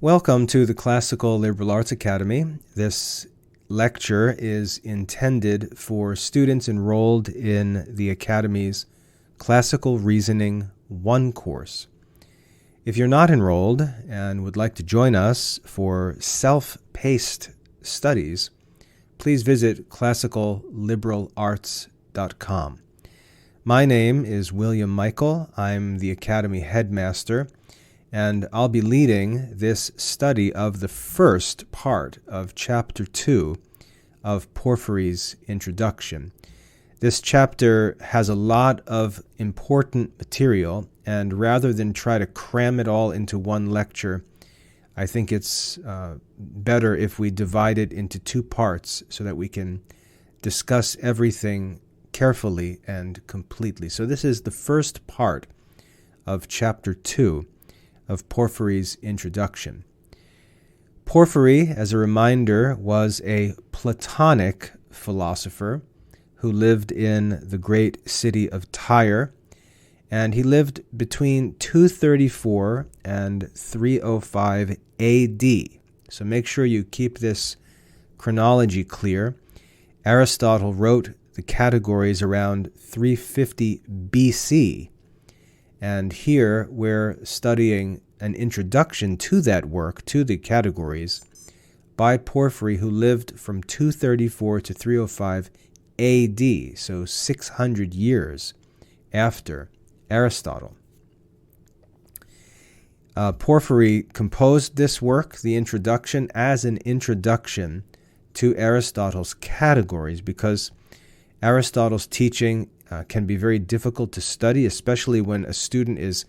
Welcome to the Classical Liberal Arts Academy. This lecture is intended for students enrolled in the Academy's Classical Reasoning 1 course. If you're not enrolled and would like to join us for self-paced studies, please visit classicalliberalarts.com. My name is William Michael. I'm the Academy headmaster, and I'll be leading this study of the first part of Chapter 2 of Porphyry's Introduction. This chapter has a lot of important material, and rather than try to cram it all into one lecture, I think it's better if we divide it into two parts so that we can discuss everything carefully and completely. So this is the first part of Chapter 2 of Porphyry's Introduction. Porphyry, as a reminder, was a Platonic philosopher who lived in the great city of Tyre, and he lived between 234 and 305 AD. So make sure you keep this chronology clear. Aristotle wrote the categories around 350 BC, and here we're studying an introduction to that work, to the categories, by Porphyry, who lived from 234 to 305 AD, so 600 years after Aristotle. Porphyry composed this work, the introduction, as an introduction to Aristotle's categories, because Aristotle's teaching can be very difficult to study, especially when a student is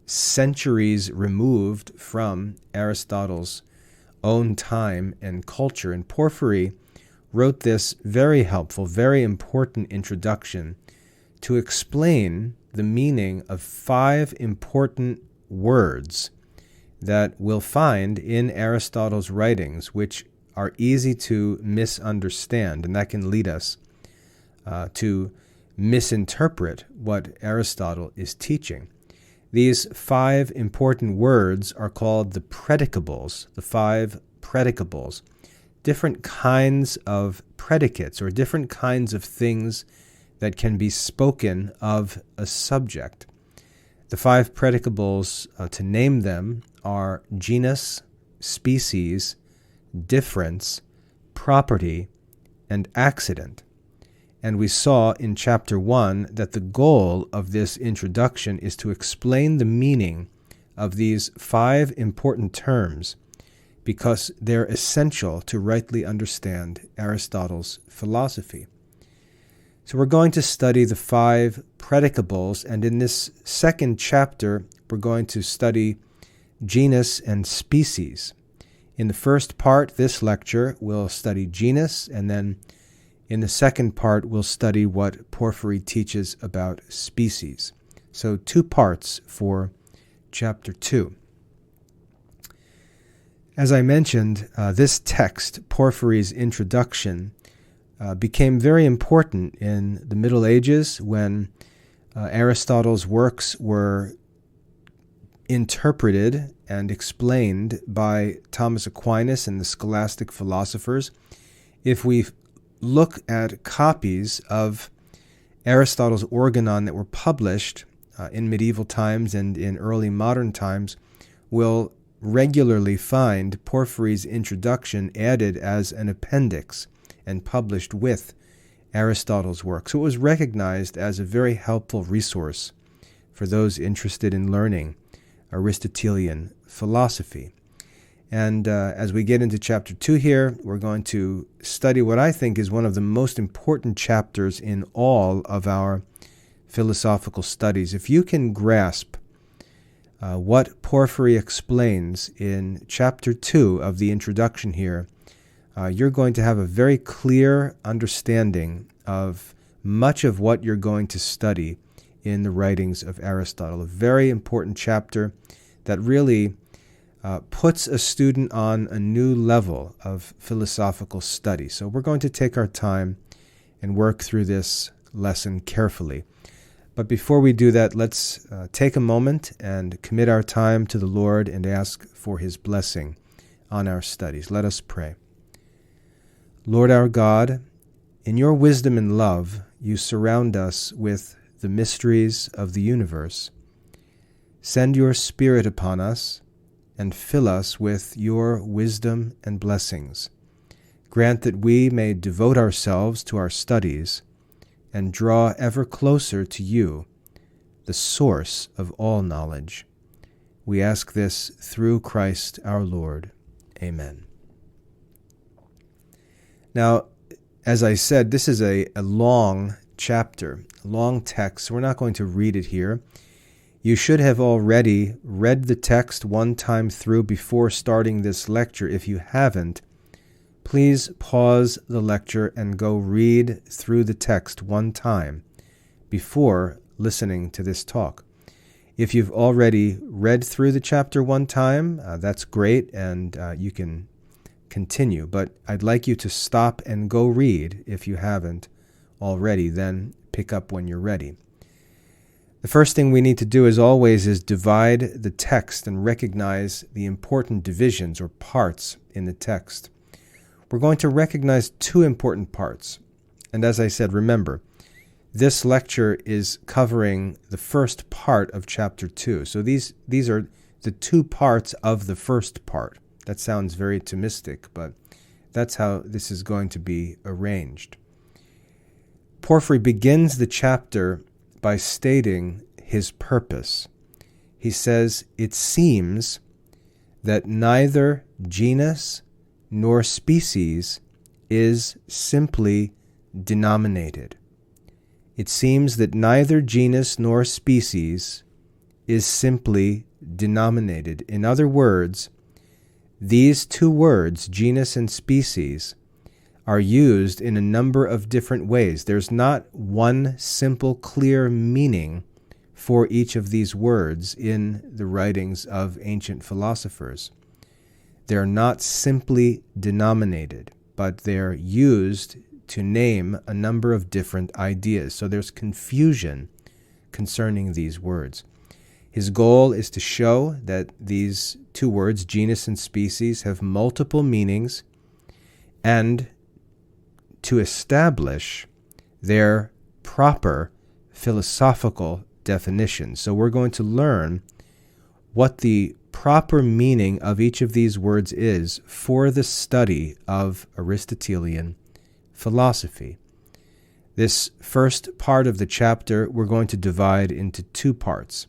centuries removed from Aristotle's own time and culture. And Porphyry wrote this very helpful, very important introduction to explain the meaning of 5 important words that we'll find in Aristotle's writings, which are easy to misunderstand, and that can lead us to misinterpret what Aristotle is teaching. These 5 important words are called the predicables, the 5 predicables, different kinds of predicates or different kinds of things that can be spoken of a subject. The 5 predicables, to name them, are genus, species, difference, property, and accident. And we saw in Chapter 1 that the goal of this introduction is to explain the meaning of these 5 important terms because they're essential to rightly understand Aristotle's philosophy. So we're going to study the 5 predicables, and in this second chapter, we're going to study genus and species. In the first part, this lecture, we'll study genus, and then in the second part, we'll study what Porphyry teaches about species. So 2 parts for Chapter 2. As I mentioned, this text, Porphyry's Introduction, became very important in the Middle Ages when Aristotle's works were interpreted and explained by Thomas Aquinas and the Scholastic philosophers. If we look at copies of Aristotle's Organon that were published in medieval times and in early modern times, we'll regularly find Porphyry's Introduction added as an appendix and published with Aristotle's work. So it was recognized as a very helpful resource for those interested in learning Aristotelian philosophy. And as we get into Chapter 2 here, we're going to study what I think is one of the most important chapters in all of our philosophical studies. If you can grasp what Porphyry explains in Chapter 2 of the introduction here, you're going to have a very clear understanding of much of what you're going to study in the writings of Aristotle. A very important chapter that really puts a student on a new level of philosophical study. So we're going to take our time and work through this lesson carefully. But before we do that, let's take a moment and commit our time to the Lord and ask for his blessing on our studies. Let us pray. Lord our God, in your wisdom and love, you surround us with the mysteries of the universe. Send your Spirit upon us and fill us with your wisdom and blessings. Grant that we may devote ourselves to our studies and draw ever closer to you, the source of all knowledge. We ask this through Christ our Lord. Amen. Now, as I said, this is a long chapter, a long text. We're not going to read it here. You should have already read the text one time through before starting this lecture. If you haven't, please pause the lecture and go read through the text one time before listening to this talk. If you've already read through the chapter one time, that's great, and you can continue. But I'd like you to stop and go read if you haven't already, then pick up when you're ready. The first thing we need to do, as always, is divide the text and recognize the important divisions or parts in the text. We're going to recognize two important parts. And as I said, remember, this lecture is covering the first part of chapter 2. So these are the two parts of the first part. That sounds very Thomistic, but that's how this is going to be arranged. Porphyry begins the chapter by stating his purpose. He says, "It seems that neither genus nor species is simply denominated." It seems that neither genus nor species is simply denominated. In other words, these two words, genus and species, are used in a number of different ways. There's not one simple, clear meaning for each of these words in the writings of ancient philosophers. They're not simply denominated, but they're used to name a number of different ideas. So there's confusion concerning these words. His goal is to show that these two words, genus and species, have multiple meanings and to establish their proper philosophical definition. So we're going to learn what the proper meaning of each of these words is for the study of Aristotelian philosophy. This first part of the chapter we're going to divide into two parts.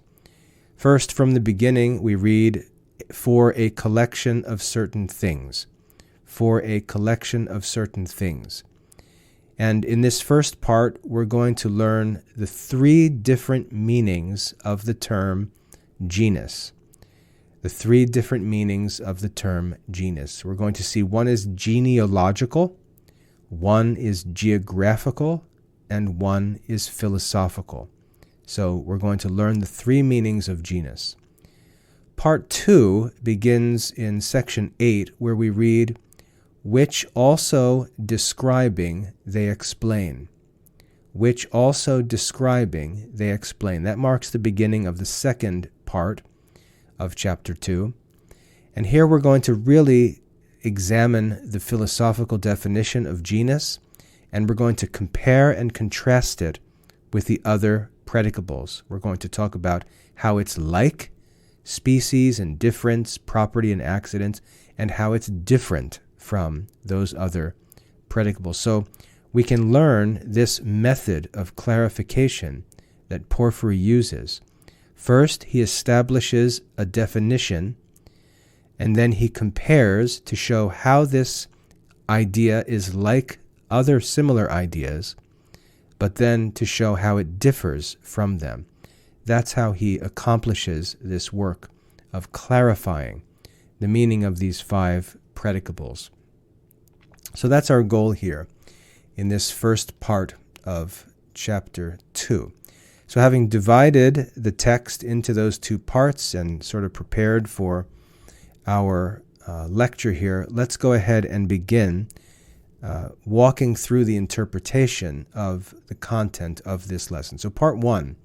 First, from the beginning, we read, "For a collection of certain things." For a collection of certain things. And in this first part, we're going to learn the three different meanings of the term genus. The three different meanings of the term genus. We're going to see one is genealogical, one is geographical, and one is philosophical. So we're going to learn the three meanings of genus. Part 2 begins in section 8, where we read, "Which also describing they explain." Which also describing they explain. That marks the beginning of the second part of chapter 2. And here we're going to really examine the philosophical definition of genus, and we're going to compare and contrast it with the other predicables. We're going to talk about how it's like species and difference, property and accident, and how it's different from those other predicables. So we can learn this method of clarification that Porphyry uses. First, he establishes a definition, and then he compares to show how this idea is like other similar ideas, but then to show how it differs from them. That's how he accomplishes this work of clarifying the meaning of these 5 predicables. So that's our goal here in this first part of chapter 2. So having divided the text into those 2 parts and sort of prepared for our lecture here, let's go ahead and begin walking through the interpretation of the content of this lesson. So part 1,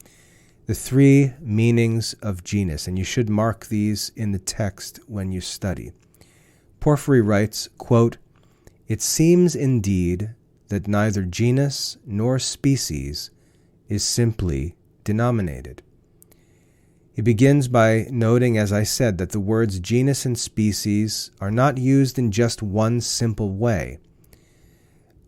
the 3 meanings of genus, and you should mark these in the text when you study. Porphyry writes, quote, "It seems indeed that neither genus nor species is simply denominated." He begins by noting, as I said, that the words genus and species are not used in just one simple way.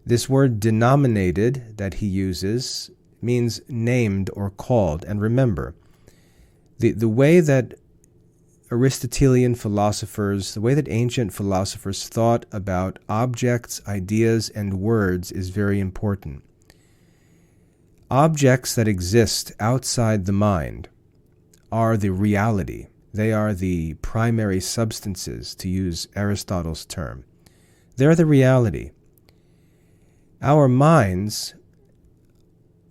This word denominated that he uses means named or called. And remember, the way that Aristotelian philosophers, the way that ancient philosophers thought about objects, ideas, and words is very important. Objects that exist outside the mind are the reality. They are the primary substances, to use Aristotle's term. They're the reality. Our minds,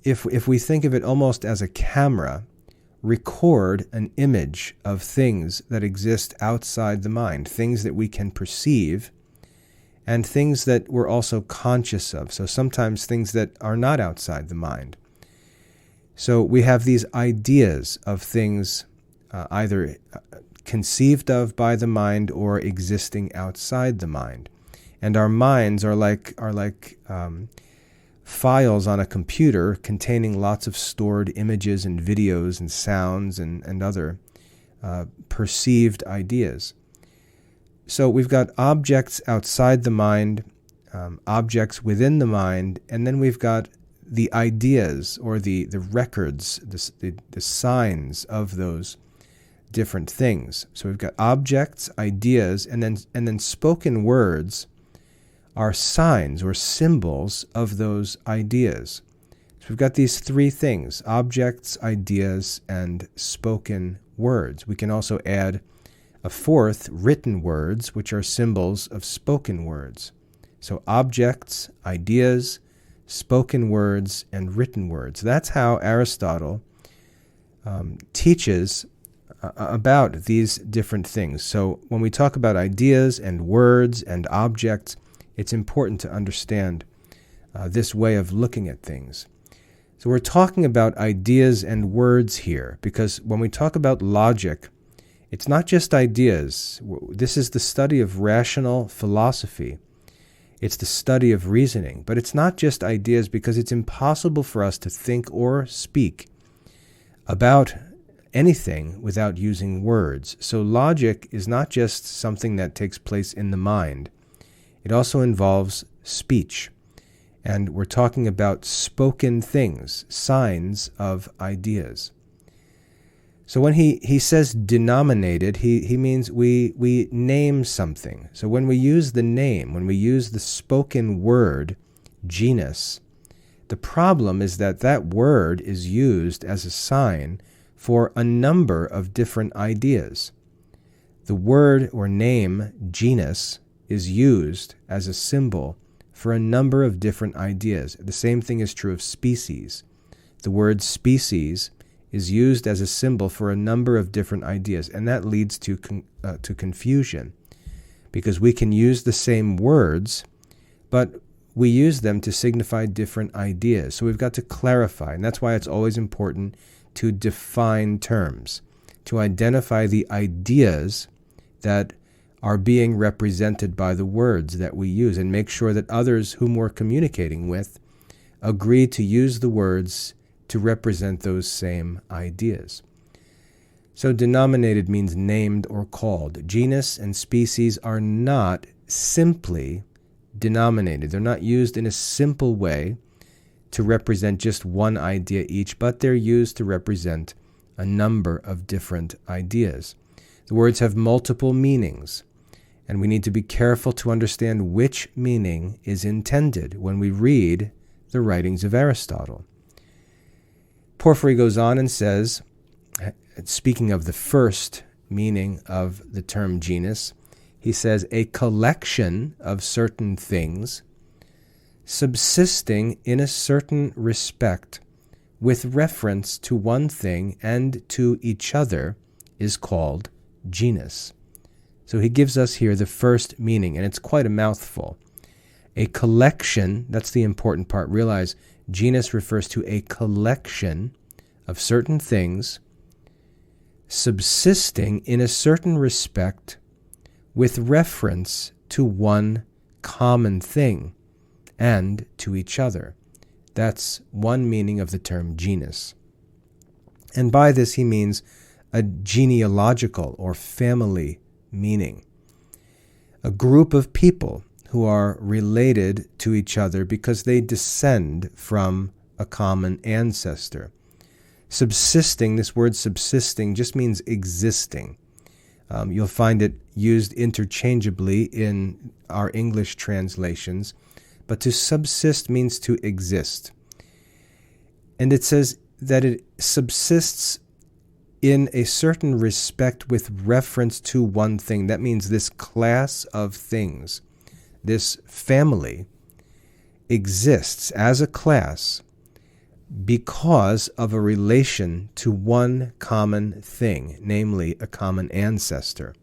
if we think of it almost as a camera, record an image of things that exist outside the mind, things that we can perceive, and things that we're also conscious of. So sometimes things that are not outside the mind. So we have these ideas of things either conceived of by the mind or existing outside the mind. And our minds are like files on a computer containing lots of stored images and videos and sounds and other perceived ideas. So we've got objects outside the mind, objects within the mind, and then we've got the ideas or the records, the signs of those different things. So we've got objects, ideas, and then spoken words are signs or symbols of those ideas. So we've got these 3 things: objects, ideas, and spoken words. We can also add a 4th, written words, which are symbols of spoken words. So objects, ideas, spoken words, and written words. That's how Aristotle teaches about these different things. So when we talk about ideas and words and objects, it's important to understand this way of looking at things. So we're talking about ideas and words here, because when we talk about logic, it's not just ideas. This is the study of rational philosophy. It's the study of reasoning. But it's not just ideas, because it's impossible for us to think or speak about anything without using words. So logic is not just something that takes place in the mind. It also involves speech. And we're talking about spoken things, signs of ideas. So when he says denominated, he means we name something. So when we use the name, when we use the spoken word, genus, the problem is that word is used as a sign for a number of different ideas. The word or name, genus, is used as a symbol for a number of different ideas. The same thing is true of species. The word species is used as a symbol for a number of different ideas, and that leads to confusion, because we can use the same words, but we use them to signify different ideas. So we've got to clarify, and that's why it's always important to define terms, to identify the ideas that are being represented by the words that we use, and make sure that others whom we're communicating with agree to use the words to represent those same ideas. So denominated means named or called. Genus and species are not simply denominated. They're not used in a simple way to represent just one idea each, but they're used to represent a number of different ideas. The words have multiple meanings, and we need to be careful to understand which meaning is intended when we read the writings of Aristotle. Porphyry goes on and says, speaking of the first meaning of the term genus, he says, a collection of certain things subsisting in a certain respect with reference to one thing and to each other is called genus. So he gives us here the first meaning, and it's quite a mouthful. A collection, that's the important part. Realize genus refers to a collection of certain things subsisting in a certain respect with reference to one common thing and to each other. That's one meaning of the term genus. And by this he means a genealogical or family meaning. A group of people who are related to each other because they descend from a common ancestor. Subsisting, this word subsisting just means existing. You'll find it used interchangeably in our English translations, but to subsist means to exist. And it says that it subsists in a certain respect with reference to one thing. That means this class of things, this family, exists as a class because of a relation to one common thing, namely a common ancestor.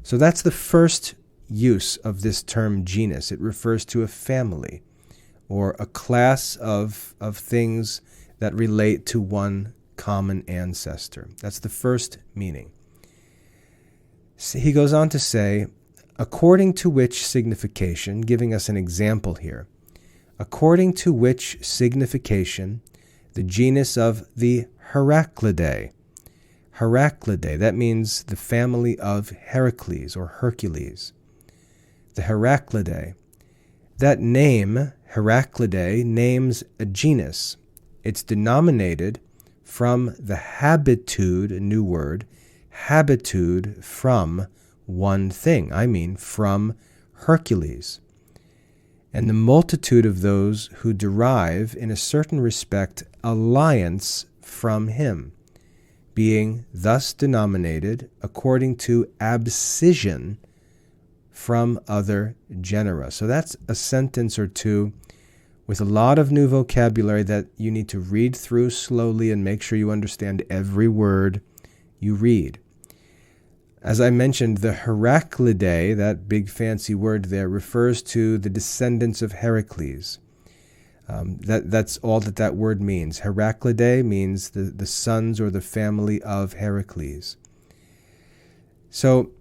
So that's the first use of this term genus. It refers to a family or a class of things that relate to one common ancestor. That's the first meaning. So he goes on to say, according to which signification, giving us an example here, according to which signification the genus of the Heraclidae. Heraclidae, that means the family of Heracles or Hercules. The Heraclidae. That name, Heraclidae, names a genus. It's denominated from the habitude, a new word, habitude from one thing. I mean, from Hercules. And the multitude of those who derive, in a certain respect, alliance from him, being thus denominated according to abscission from other genera. So that's a sentence or two with a lot of new vocabulary that you need to read through slowly and make sure you understand every word you read. As I mentioned, the Heraclidae, that big fancy word there, refers to the descendants of Heracles. That's all that word means. Heraclidae means the sons or the family of Heracles. So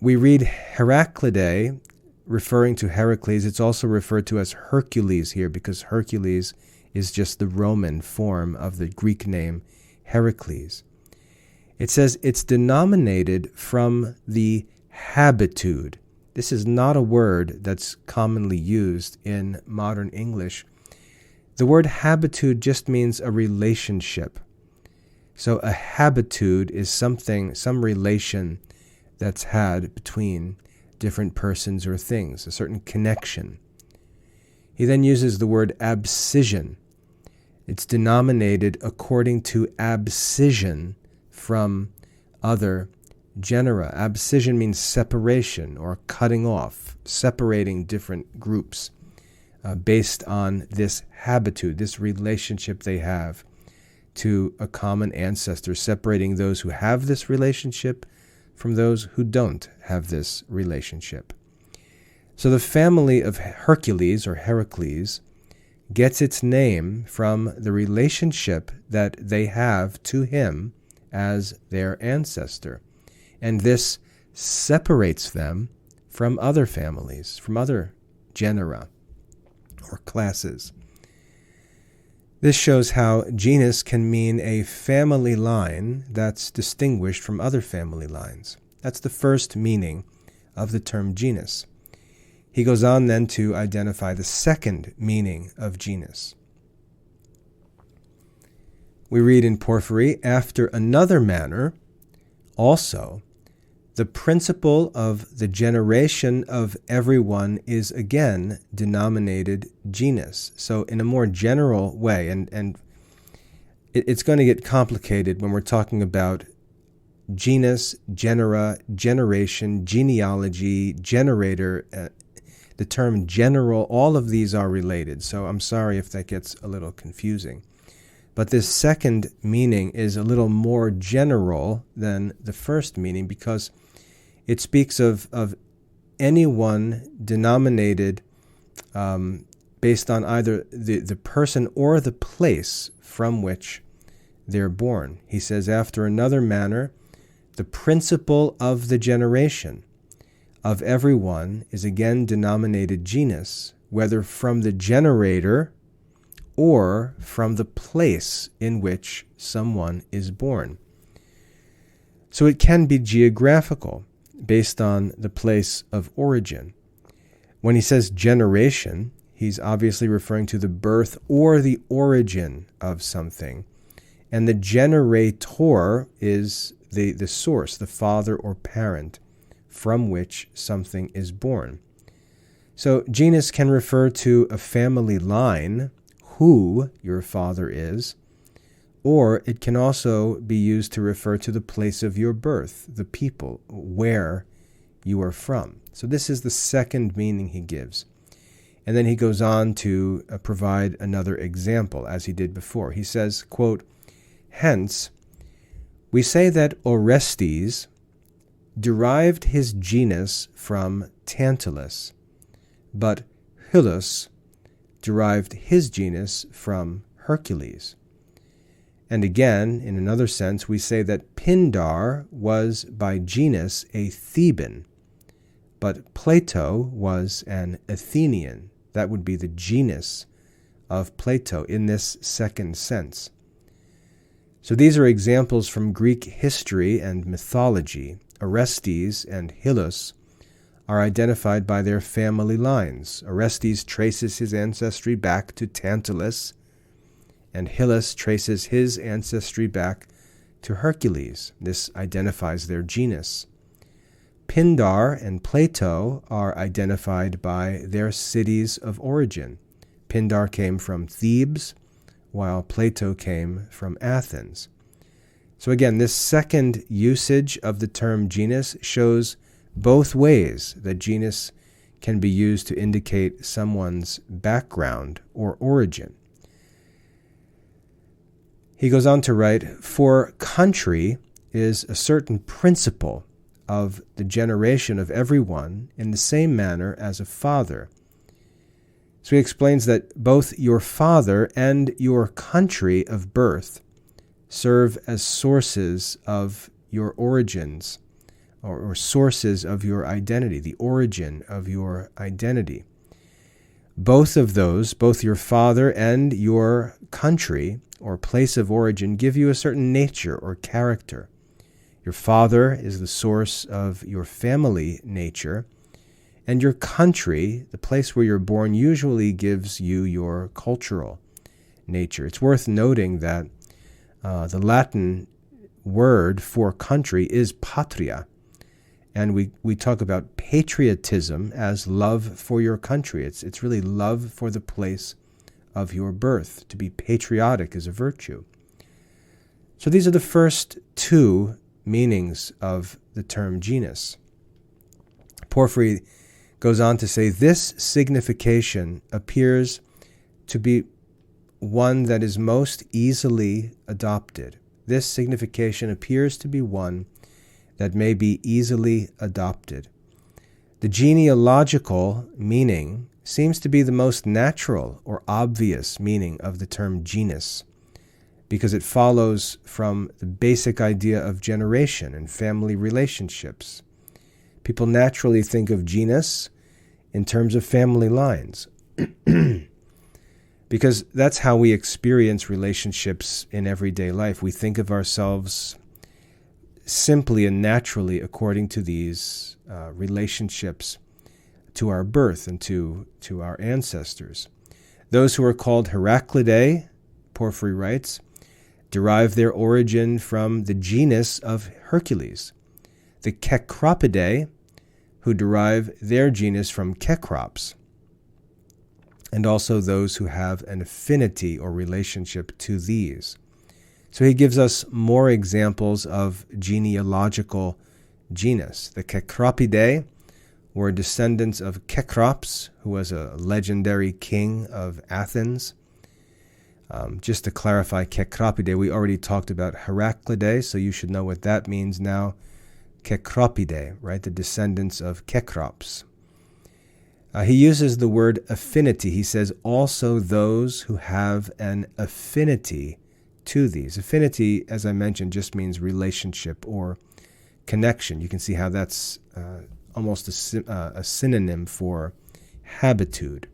we read Heraclidae referring to Heracles. It's also referred to as Hercules here because Hercules is just the Roman form of the Greek name Heracles. It says it's denominated from the habitude. This is not a word that's commonly used in modern English. The word habitude just means a relationship. So a habitude is some relation that's had between different persons or things, a certain connection. He then uses the word abscission. It's denominated according to abscission from other genera. Abscission means separation or cutting off, separating different groups based on this habitude, this relationship they have to a common ancestor, separating those who have this relationship from those who don't have this relationship. So the family of Hercules or Heracles gets its name from the relationship that they have to him as their ancestor. And this separates them from other families, from other genera or classes. This shows how genus can mean a family line that's distinguished from other family lines. That's the first meaning of the term genus. He goes on then to identify the second meaning of genus. We read in Porphyry, after another manner, also, the principle of the generation of everyone is again denominated genus. So in a more general way, and it's going to get complicated when we're talking about genus, genera, generation, genealogy, generator. The term general, all of these are related. So I'm sorry if that gets a little confusing. But this second meaning is a little more general than the first meaning because it speaks of anyone denominated based on either the person or the place from which they're born. He says, after another manner, the principle of the generation of everyone is again denominated genus, whether from the generator or from the place in which someone is born. So it can be geographical, based on the place of origin. When he says generation, he's obviously referring to the birth or the origin of something. And the generator is the source, the father or parent from which something is born. So genus can refer to a family line, who your father is, or it can also be used to refer to the place of your birth, the people, where you are from. So this is the second meaning he gives. And then he goes on to provide another example, as he did before. He says, quote, hence, we say that Orestes derived his genus from Tantalus, but Hyllus derived his genus from Hercules. And again, in another sense, we say that Pindar was by genus a Theban, but Plato was an Athenian. That would be the genus of Plato in this second sense. So these are examples from Greek history and mythology. Orestes and Hyllus are identified by their family lines. Orestes traces his ancestry back to Tantalus, and Hyllus traces his ancestry back to Hercules. This identifies their genus. Pindar and Plato are identified by their cities of origin. Pindar came from Thebes, while Plato came from Athens. So again, this second usage of the term genus shows both ways that genus can be used to indicate someone's background or origin. He goes on to write, for country is a certain principle of the generation of everyone in the same manner as a father. So he explains that both your father and your country of birth serve as sources of your origins, or sources of your identity, the origin of your identity. Both of those, both your father and your country or place of origin, give you a certain nature or character. Your father is the source of your family nature, and your country, the place where you're born, usually gives you your cultural nature. It's worth noting that the Latin word for country is patria, and we talk about patriotism as love for your country. It's really love for the place of your birth. To be patriotic is a virtue. So these are the first two meanings of the term genus. Porphyry goes on to say, this signification appears to be one that is most easily adopted. This signification appears to be one that may be easily adopted. The genealogical meaning seems to be the most natural or obvious meaning of the term genus, because it follows from the basic idea of generation and family relationships. People naturally think of genus in terms of family lines, because that's how we experience relationships in everyday life. We think of ourselves simply and naturally according to these relationships to our birth and to our ancestors. Those who are called Heraclidae, Porphyry writes, derive their origin from the genus of Hercules. The Cecropidae, who derive their genus from Cecrops, and also those who have an affinity or relationship to these. So he gives us more examples of genealogical genus. The Cecropidae were descendants of Cecrops, who was a legendary king of Athens. Just to clarify, Cecropidae, we already talked about Heraclidae, so you should know what that means now. Cecropidae, right? The descendants of Cecrops. He uses the word affinity. He says, also those who have an affinity to these. Affinity, as I mentioned, just means relationship or connection. You can see how that's almost a synonym for habitude.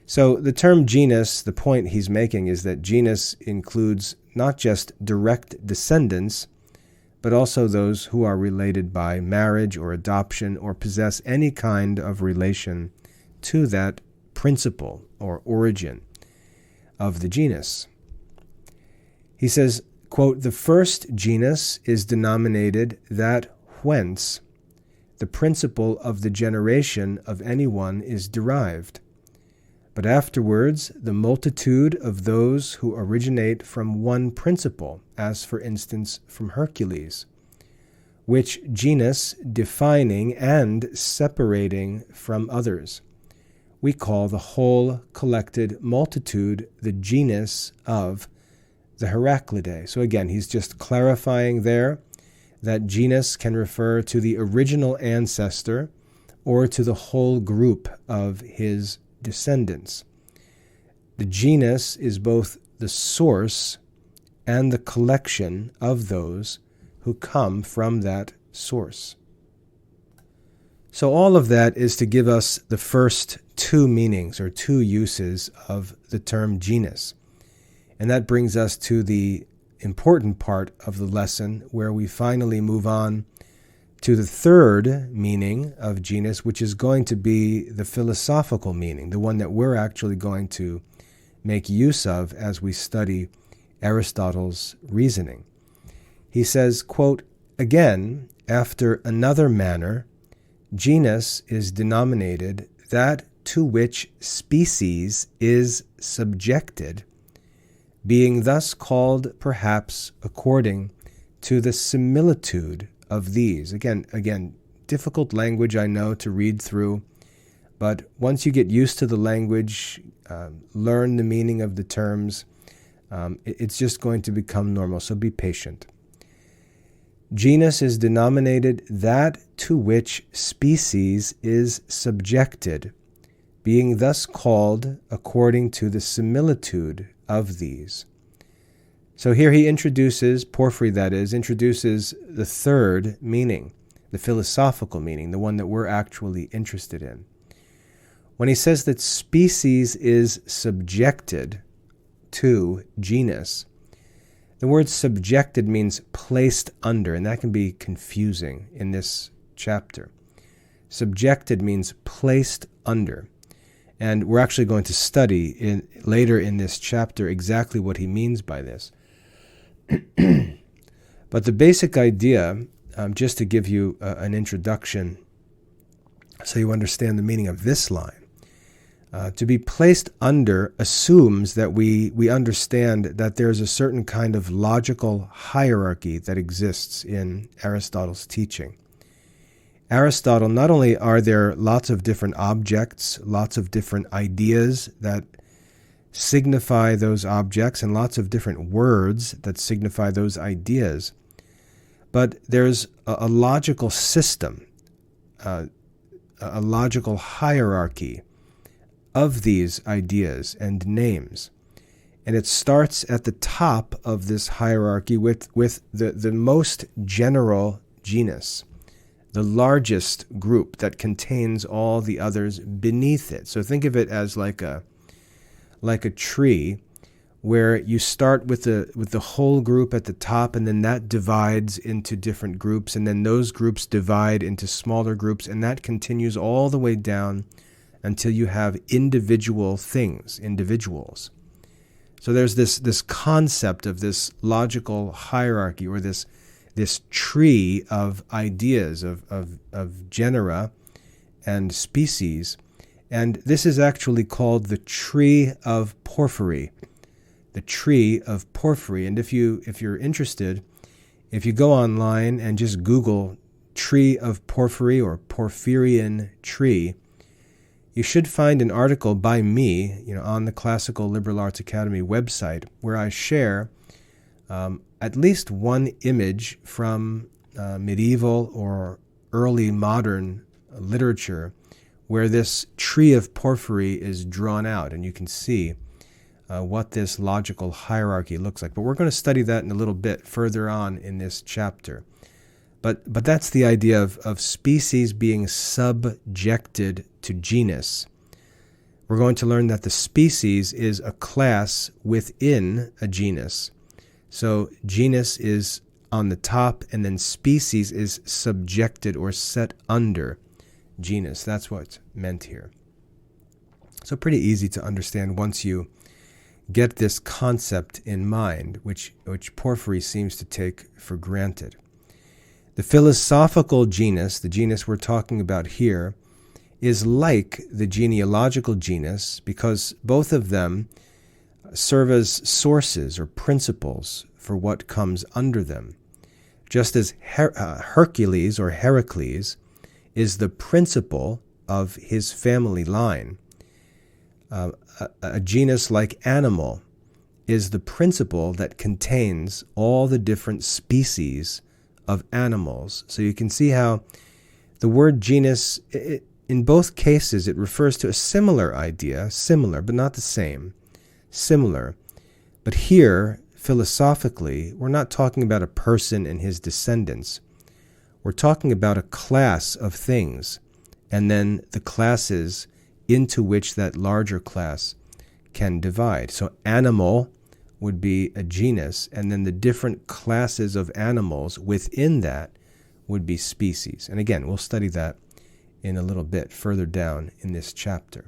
So the term genus, the point he's making is that genus includes not just direct descendants, but also those who are related by marriage or adoption or possess any kind of relation to that principle or origin of the genus. He says, quote, the first genus is denominated that whence the principle of the generation of anyone is derived. But afterwards, the multitude of those who originate from one principle, as for instance from Hercules, which genus defining and separating from others, we call the whole collected multitude the genus of the Heraclidae. So again, he's just clarifying there that genus can refer to the original ancestor or to the whole group of his descendants. The genus is both the source and the collection of those who come from that source. So all of that is to give us the first two meanings or two uses of the term genus. And that brings us to the important part of the lesson where we finally move on to the third meaning of genus, which is going to be the philosophical meaning, the one that we're actually going to make use of as we study Aristotle's reasoning. He says, quote, again, after another manner, genus is denominated that to which species is subjected, being thus called perhaps according to the similitude of these. Again, difficult language, I know, to read through, but once you get used to the language, learn the meaning of the terms, it's just going to become normal, so be patient. Genus is denominated that to which species is subjected, being thus called according to the similitude of these. So here he introduces, Porphyry that is, introduces the third meaning, the philosophical meaning, the one that we're actually interested in. When he says that species is subjected to genus, the word subjected means placed under, and that can be confusing in this chapter. Subjected means placed under. And we're actually going to study later in this chapter exactly what he means by this. But the basic idea, just to give you an introduction so you understand the meaning of this line, to be placed under assumes that we understand that there's a certain kind of logical hierarchy that exists in Aristotle's teaching. Aristotle, not only are there lots of different objects, lots of different ideas that signify those objects, and lots of different words that signify those ideas, but there's a logical system, a logical hierarchy of these ideas and names. And it starts at the top of this hierarchy with the most general genus, the largest group that contains all the others beneath it. So think of it as like a tree where you start with the whole group at the top, and then that divides into different groups, and then those groups divide into smaller groups, and that continues all the way down until you have individual things, individuals. So there's this concept of this logical hierarchy, or this tree of ideas, of genera and species. And this is actually called the tree of Porphyry. The tree of Porphyry. And if you're interested, if you go online and just Google tree of Porphyry or Porphyrian tree, you should find an article by me, on the Classical Liberal Arts Academy website, where I share at least one image from medieval or early modern literature where this tree of Porphyry is drawn out, and you can see what this logical hierarchy looks like. But we're going to study that in a little bit further on in this chapter. But that's the idea of species being subjected to genus. We're going to learn that the species is a class within a genus. So genus is on the top, and then species is subjected or set under genus. That's what's meant here. So pretty easy to understand once you get this concept in mind, which Porphyry seems to take for granted. The philosophical genus, the genus we're talking about here, is like the genealogical genus because both of them serve as sources or principles for what comes under them. Just as Hercules or Heracles is the principle of his family line, a genus like animal is the principle that contains all the different species of animals. So you can see how the word genus, in both cases, it refers to a similar idea, similar, but not the same, similar. But here, philosophically, we're not talking about a person and his descendants. We're talking about a class of things, and then the classes into which that larger class can divide. So animal would be a genus, and then the different classes of animals within that would be species. And again, we'll study that in a little bit further down in this chapter.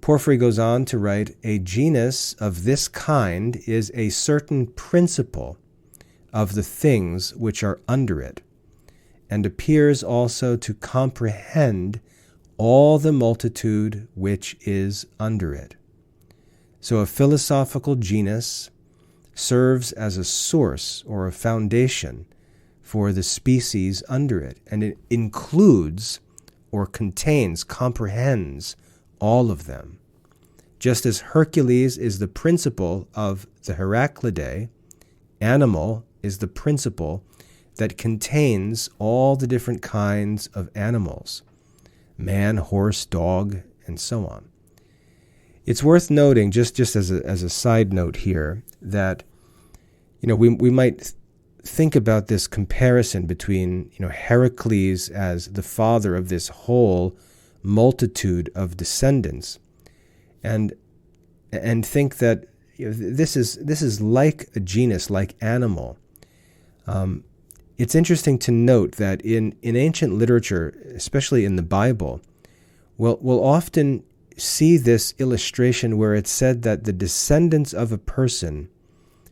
Porphyry goes on to write, a genus of this kind is a certain principle of the things which are under it, and appears also to comprehend all the multitude which is under it. So a philosophical genus serves as a source or a foundation for the species under it, and it includes or contains, comprehends all of them. Just as Hercules is the principle of the Heraclidae, animal is the principle that contains all the different kinds of animals, man, horse, dog, and so on. It's worth noting, just as a side note here, that we might think about this comparison between Heracles as the father of this whole multitude of descendants, and think that this is like a genus, like animal. It's interesting to note that in ancient literature, especially in the Bible, we'll often see this illustration where it's said that the descendants of a person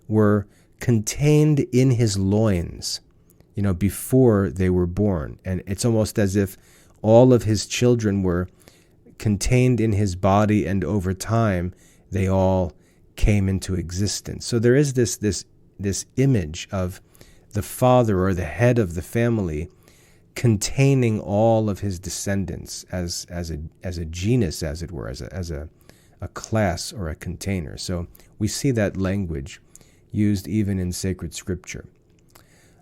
were contained in his loins, before they were born. And it's almost as if all of his children were contained in his body, and over time they all came into existence. So there is this image of the father or the head of the family containing all of his descendants as a genus, as it were, as a class or a container. So we see that language used even in sacred scripture.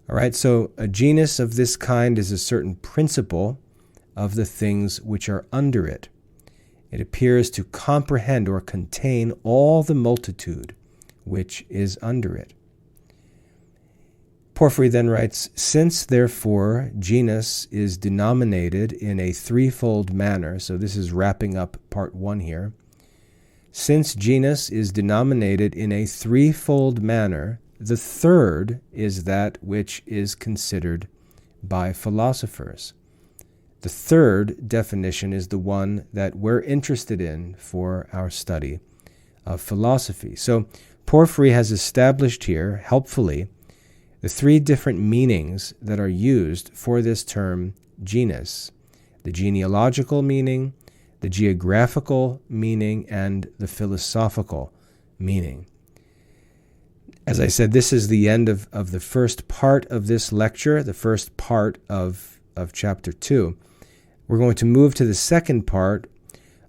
All right, so a genus of this kind is a certain principle of the things which are under it. It appears to comprehend or contain all the multitude which is under it. Porphyry then writes, since, therefore, genus is denominated in a threefold manner, so this is wrapping up part 1 here. Since genus is denominated in a threefold manner, the third is that which is considered by philosophers. The third definition is the one that we're interested in for our study of philosophy. So Porphyry has established here, helpfully, the 3 different meanings that are used for this term genus: the genealogical meaning, the geographical meaning, and the philosophical meaning. As I said, this is the end of the first part of this lecture, the first part of chapter 2. We're going to move to the second part,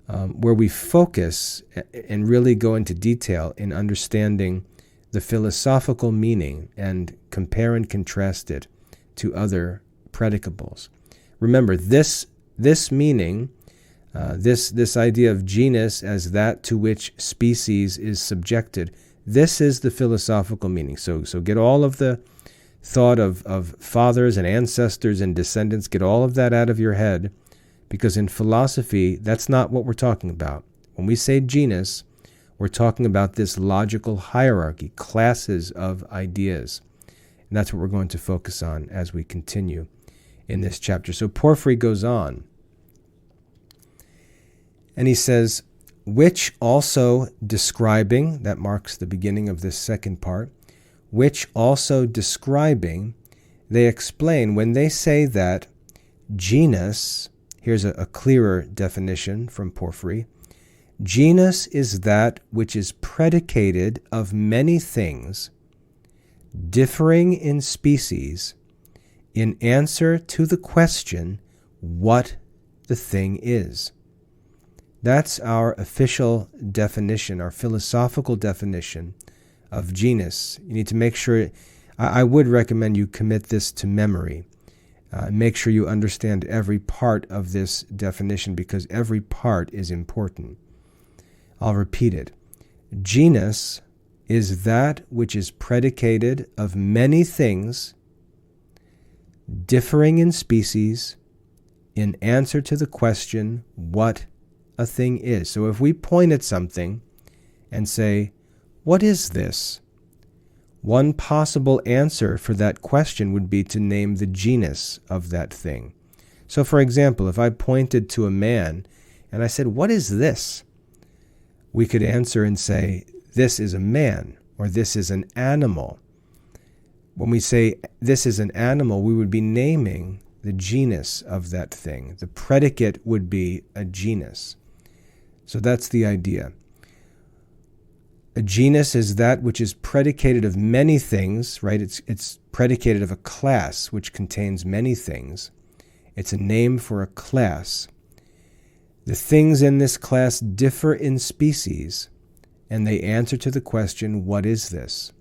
where we focus and really go into detail in understanding the philosophical meaning and compare and contrast it to other predicables. Remember, this meaning This idea of genus as that to which species is subjected, this is the philosophical meaning. So get all of the thought of fathers and ancestors and descendants, get all of that out of your head, because in philosophy, that's not what we're talking about. When we say genus, we're talking about this logical hierarchy, classes of ideas. And that's what we're going to focus on as we continue in this chapter. So Porphyry goes on, and he says, which also describing, that marks the beginning of this second part, which also describing, they explain when they say that genus, here's a clearer definition from Porphyry, genus is that which is predicated of many things, differing in species, in answer to the question what the thing is. That's our official definition, our philosophical definition of genus. You need to make sure, I would recommend you commit this to memory. Make sure you understand every part of this definition, because every part is important. I'll repeat it. Genus is that which is predicated of many things, differing in species, in answer to the question what a thing is. So if we point at something and say, what is this? One possible answer for that question would be to name the genus of that thing. So for example, if I pointed to a man and I said, what is this? We could answer and say, this is a man, or this is an animal. When we say this is an animal, we would be naming the genus of that thing. The predicate would be a genus. So that's the idea. A genus is that which is predicated of many things, right? It's predicated of a class which contains many things. It's a name for a class. The things in this class differ in species, and they answer to the question, what is this?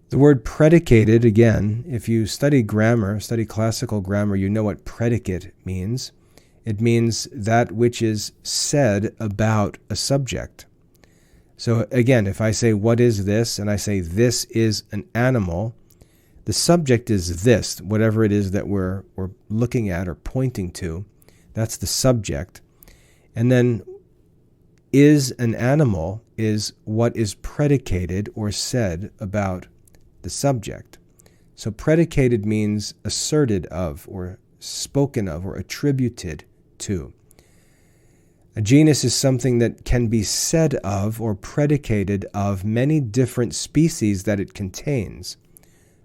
The word predicated, again, if you study grammar, study classical grammar, you know what predicate means. It means that which is said about a subject. So again, if I say, what is this? And I say, this is an animal, the subject is this, whatever it is that we're looking at or pointing to. That's the subject. And then is an animal is what is predicated or said about the subject. So predicated means asserted of or spoken of or attributed to. A genus is something that can be said of or predicated of many different species that it contains.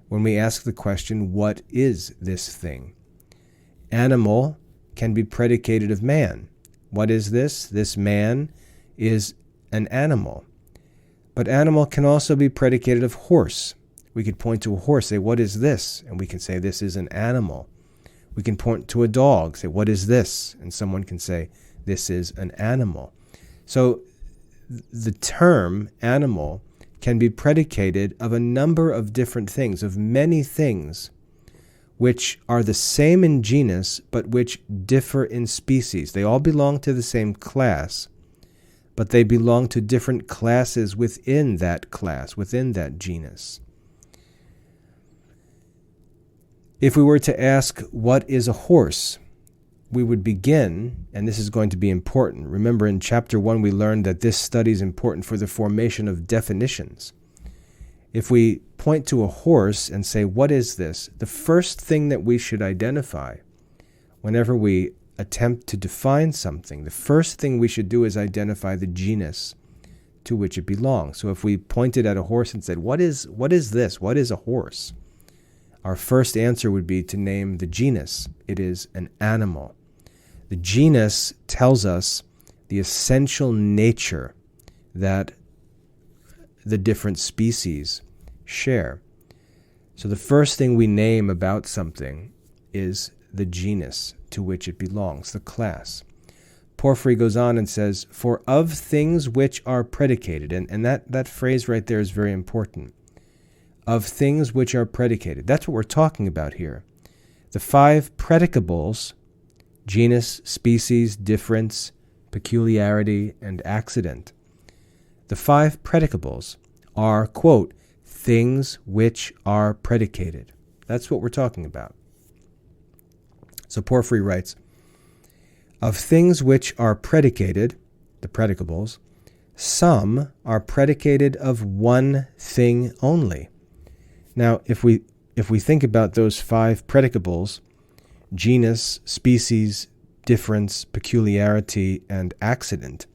When we ask the question, what is this thing? Animal can be predicated of man. What is this? This man is an animal. But animal can also be predicated of horse. We could point to a horse, say, what is this? And we can say, this is an animal. We can point to a dog, say, what is this? And someone can say, this is an animal. So the term animal can be predicated of a number of different things, of many things, which are the same in genus, but which differ in species. They all belong to the same class, but they belong to different classes within that class, within that genus. If we were to ask, what is a horse? We would begin, and this is going to be important. Remember, in chapter 1, we learned that this study is important for the formation of definitions. If we point to a horse and say, what is this? The first thing that we should identify whenever we attempt to define something, the first thing we should do is identify the genus to which it belongs. So if we pointed at a horse and said, what is this? What is a horse? Our first answer would be to name the genus. It is an animal. The genus tells us the essential nature that the different species share. So the first thing we name about something is the genus to which it belongs, the class. Porphyry goes on and says, for of things which are predicated, and that phrase right there is very important. Of things which are predicated. That's what we're talking about here. The 5 predicables genus, species, difference, peculiarity, and accident. The 5 predicables are, quote, things which are predicated. That's what we're talking about. So Porphyry writes, of things which are predicated, the predicables, some are predicated of one thing only. Now, if we think about those 5 predicables, genus, species, difference, peculiarity, and accident,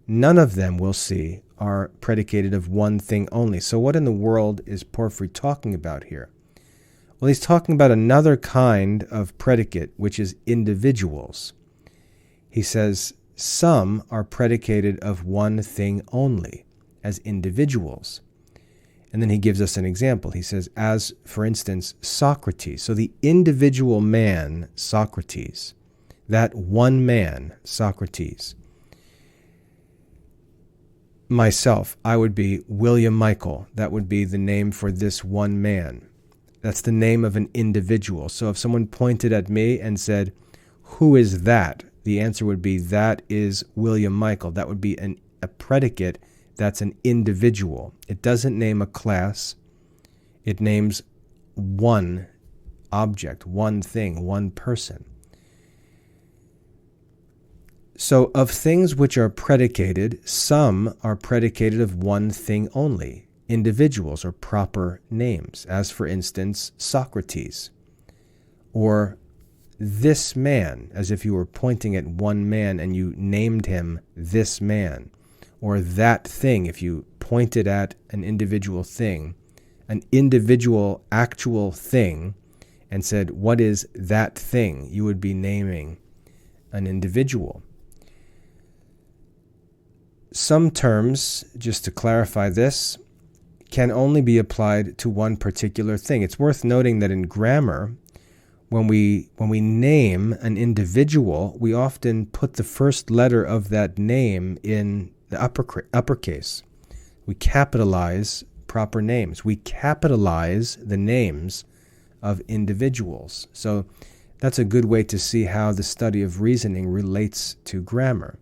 none of them, we'll see, are predicated of one thing only. So what in the world is Porphyry talking about here? Well, he's talking about another kind of predicate, which is individuals. He says, some are predicated of one thing only, as individuals. And then he gives us an example. He says, as, for instance, Socrates. So the individual man, Socrates, that one man, Socrates. Myself, I would be William Michael. That would be the name for this one man. That's the name of an individual. So if someone pointed at me and said, who is that? The answer would be, that is William Michael. That would be a predicate. That's an individual. It doesn't name a class. It names one object, one thing, one person. So of things which are predicated, some are predicated of one thing only, individuals or proper names, as for instance, Socrates, or this man, as if you were pointing at one man and you named him this man, or that thing, if you pointed at an individual thing, an individual actual thing, and said, what is that thing? You would be naming an individual. Some terms, just to clarify this, can only be applied to one particular thing. It's worth noting that in grammar, when we name an individual, we often put the first letter of that name in the uppercase. We capitalize proper names. We capitalize the names of individuals. So that's a good way to see how the study of reasoning relates to grammar.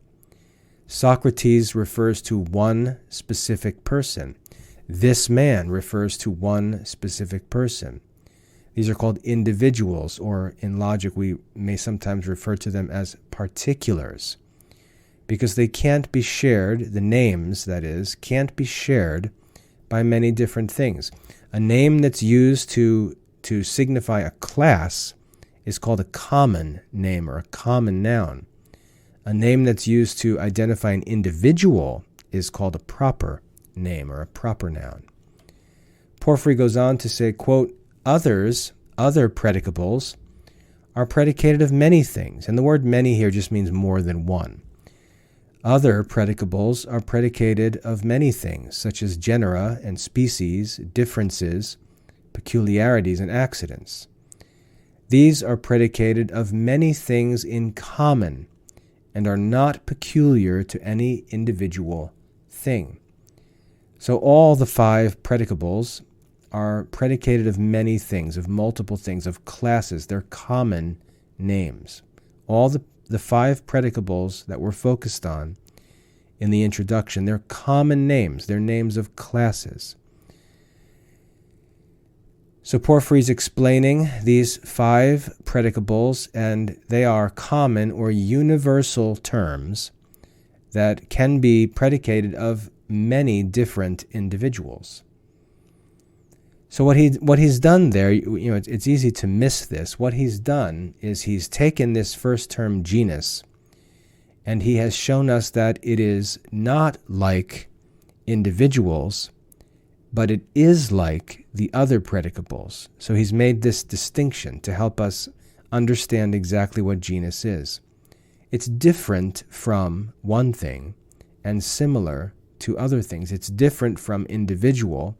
Socrates refers to one specific person. This man refers to one specific person. These are called individuals, or in logic we may sometimes refer to them as particulars, because they can't be shared, the names, that is, can't be shared by many different things. A name that's used to signify a class is called a common name or a common noun. A name that's used to identify an individual is called a proper name or a proper noun. Porphyry goes on to say, quote, other predicables are predicated of many things. And the word many here just means more than one. Other predicables are predicated of many things, such as genera and species, differences, peculiarities, and accidents. These are predicated of many things in common and are not peculiar to any individual thing. So all the 5 predicables are predicated of many things, of multiple things, of classes. They're common names. All the 5 predicables that we're focused on in the introduction, they're common names. They're names of classes. So Porphyry's explaining these 5 predicables, and they are common or universal terms that can be predicated of many different individuals. So what he's done there, it's easy to miss this. What he's done is he's taken this first term genus, and he has shown us that it is not like individuals, but it is like the other predicables. So he's made this distinction to help us understand exactly what genus is. It's different from one thing and similar to other things. It's different from individual,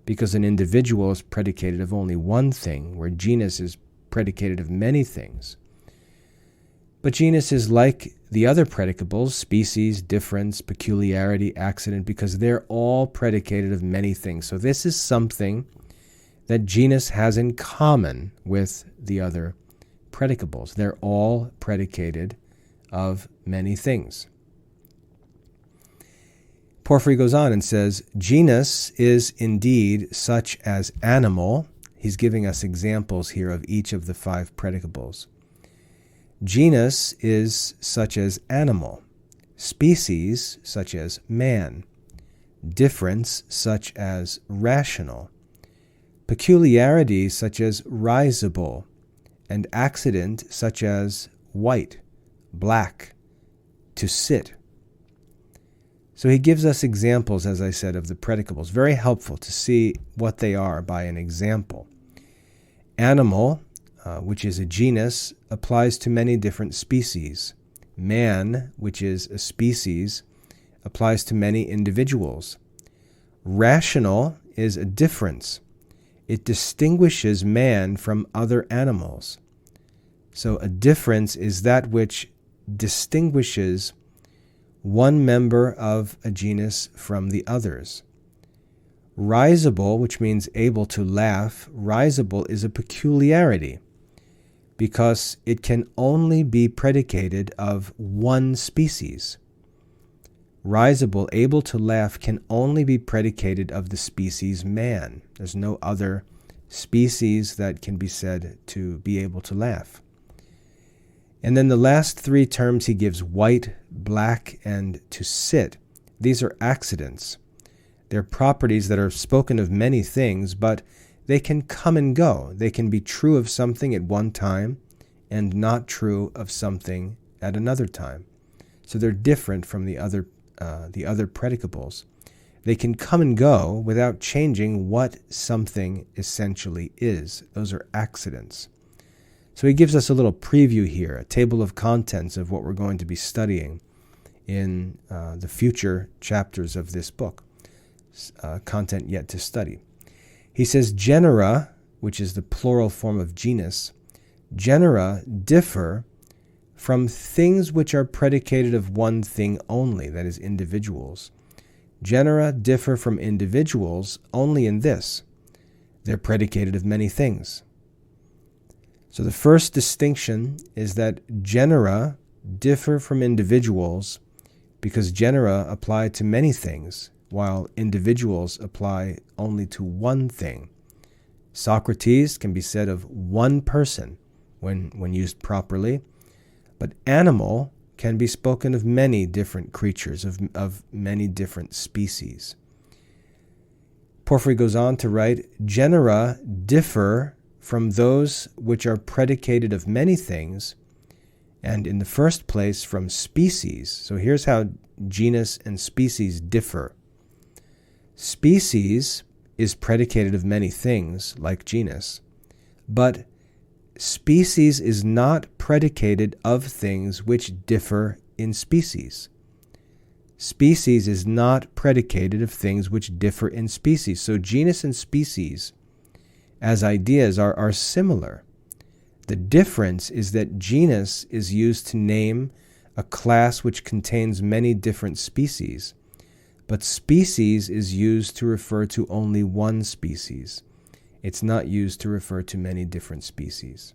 because an individual is predicated of only one thing, where genus is predicated of many things. But genus is like the other predicables, species, difference, peculiarity, accident, because they're all predicated of many things. So this is something that genus has in common with the other predicables. They're all predicated of many things. Porphyry goes on and says, genus is indeed such as animal. He's giving us examples here of each of the 5 predicables. Genus is such as animal, species such as man, difference such as rational, peculiarity such as risible, and accident such as white, black, to sit. So he gives us examples, as I said, of the predicables. Very helpful to see what they are by an example. Animal, which is a genus, applies to many different species. Man, which is a species, applies to many individuals. Rational is a difference. It distinguishes man from other animals. So a difference is that which distinguishes one member of a genus from the others. Risible, which means able to laugh, risible is a peculiarity because it can only be predicated of one species. Risible, able to laugh, can only be predicated of the species man. There's no other species that can be said to be able to laugh. And then the last 3 terms he gives, white, black, and to sit. These are accidents. They're properties that are spoken of many things, but they can come and go. They can be true of something at one time and not true of something at another time. So they're different from the other predicables. They can come and go without changing what something essentially is. Those are accidents. So he gives us a little preview here, a table of contents of what we're going to be studying in the future chapters of this book, content yet to study. He says genera, which is the plural form of genus, genera differ from things which are predicated of one thing only, that is, individuals. Genera differ from individuals only in this: they're predicated of many things. So the first distinction is that genera differ from individuals because genera apply to many things, while individuals apply only to one thing. Socrates can be said of one person when used properly, but animal can be spoken of many different creatures, of many different species. Porphyry goes on to write, genera differ from those which are predicated of many things, and in the first place from species. So here's how genus and species differ. Species is predicated of many things, like genus, but species is not predicated of things which differ in species. Species is not predicated of things which differ in species. So genus and species as ideas are similar. The difference is that genus is used to name a class which contains many different species, but species is used to refer to only one species. It's not used to refer to many different species.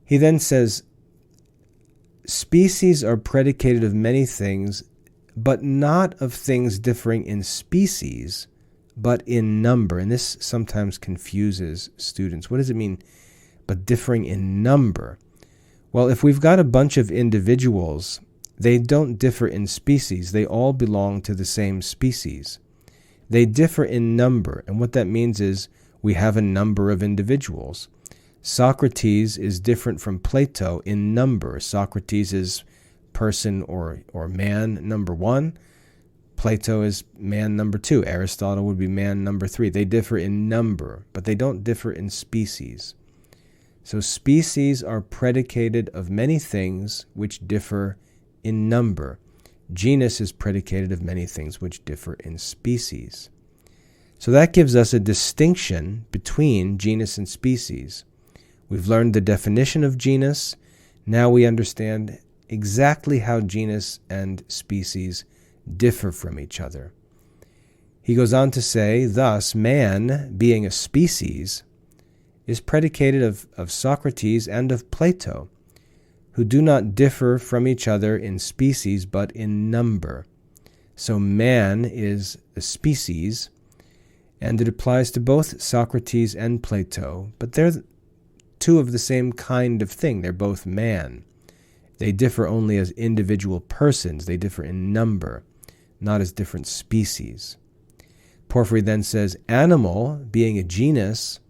He then says, species are predicated of many things, but not of things differing in species, but in number. And this sometimes confuses students. What does it mean, but differing in number? Well, if we've got a bunch of individuals, they don't differ in species. They all belong to the same species. They differ in number, and what that means is we have a number of individuals. Socrates is different from Plato in number. Socrates is person or man number 1. Plato is man number 2. Aristotle would be man number 3. They differ in number, but they don't differ in species. So species are predicated of many things which differ in number. Genus is predicated of many things which differ in species. So that gives us a distinction between genus and species. We've learned the definition of genus. Now we understand exactly how genus and species differ from each other. He goes on to say, thus, man, being a species, is predicated of Socrates and of Plato, who do not differ from each other in species but in number. So man is a species, and it applies to both Socrates and Plato, but they're two of the same kind of thing. They're both man. They differ only as individual persons. They differ in number, not as different species. Porphyry then says, animal, being a genus,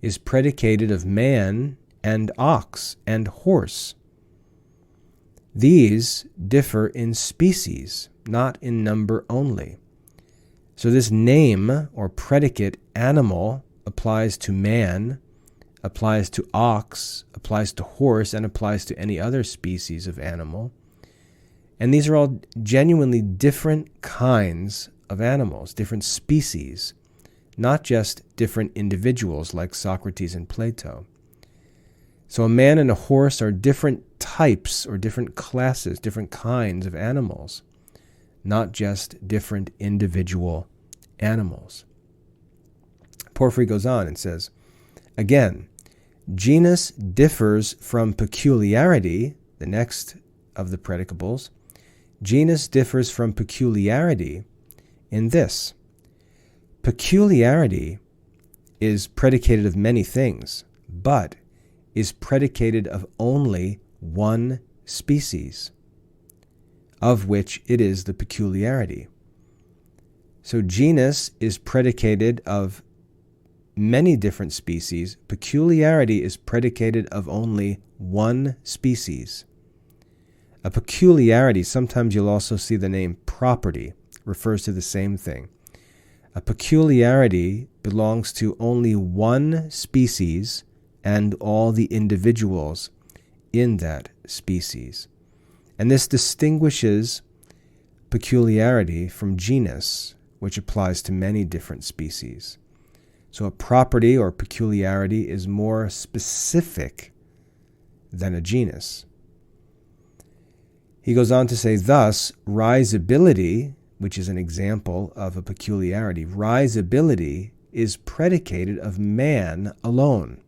is predicated of man and ox and horse. These differ in species, not in number only. So this name or predicate animal applies to man, applies to ox, applies to horse, and applies to any other species of animal. And these are all genuinely different kinds of animals, different species, not just different individuals like Socrates and Plato. So a man and a horse are different types or different classes, different kinds of animals, not just different individual animals. Porphyry goes on and says, again, genus differs from peculiarity, the next of the predicables. Genus differs from peculiarity in this. Peculiarity is predicated of many things, but is predicated of only one species, of which it is the peculiarity. So genus is predicated of many different species. Peculiarity is predicated of only one species. A peculiarity, sometimes you'll also see the name property, refers to the same thing. A peculiarity belongs to only one species and all the individuals in that species. And this distinguishes peculiarity from genus, which applies to many different species. So a property or peculiarity is more specific than a genus. He goes on to say, thus, risability, which is an example of a peculiarity, risability is predicated of man alone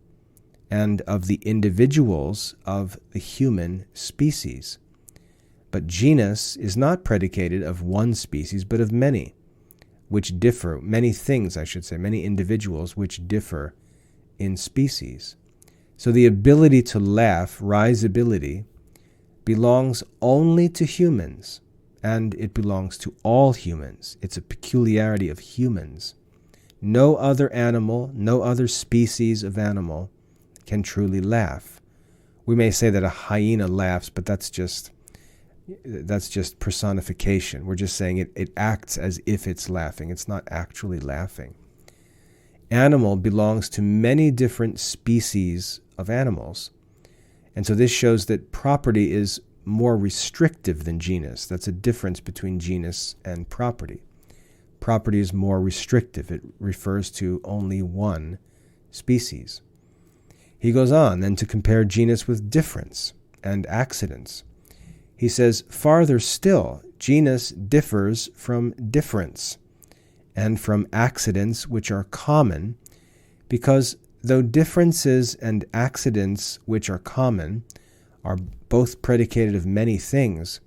and of the individuals of the human species. But genus is not predicated of one species, but of many, which differ, many things, I should say, many individuals which differ in species. So the ability to laugh, risability, belongs only to humans, and it belongs to all humans. It's a peculiarity of humans. No other animal, no other species of animal can truly laugh. We may say that a hyena laughs, but that's just personification. We're just saying it acts as if it's laughing. It's not actually laughing. Animal belongs to many different species of animals. And so this shows that property is more restrictive than genus. That's a difference between genus and property. Property is more restrictive. It refers to only one species. He goes on then to compare genus with difference and accidents. He says, farther still, genus differs from difference and from accidents which are common, because though differences and accidents which are common are both predicated of many things,